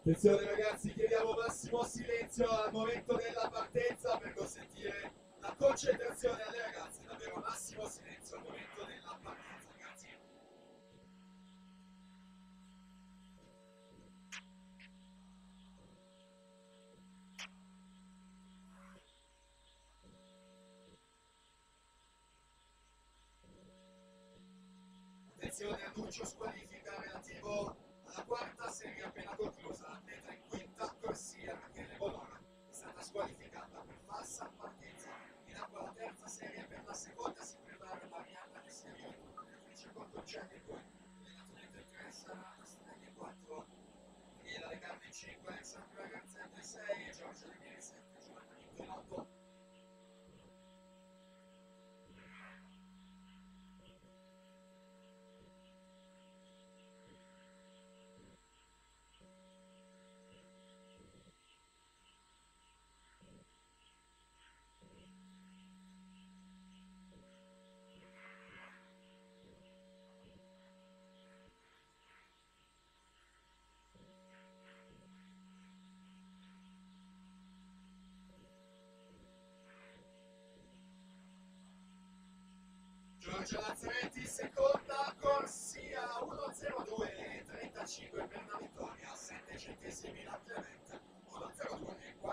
Attenzione ragazzi, chiediamo massimo silenzio al momento della partenza per consentire la concentrazione alle ragazze, davvero massimo silenzio al momento della partenza, ragazzi. Attenzione, annuncio squalifica relativo alla quarta serie appena conclusa. L'atleta in quinta corsia, Rachele Bologna, è stata squalificata per falsa partenza. In acqua la terza serie, per la seconda si prepara Marianna De Serio, correlatrice con Concelli 2. L'allenatore 3 sarà Astrelli 4, Daniela De Carne 5, Alessandra Garzetta 6 e Giorgia De Mieri 7, Giovanna Nitto 8. Giorgia Lazzaretti, seconda corsia, 1:02,35 per la vittoria, 7 centesimi la Clemente.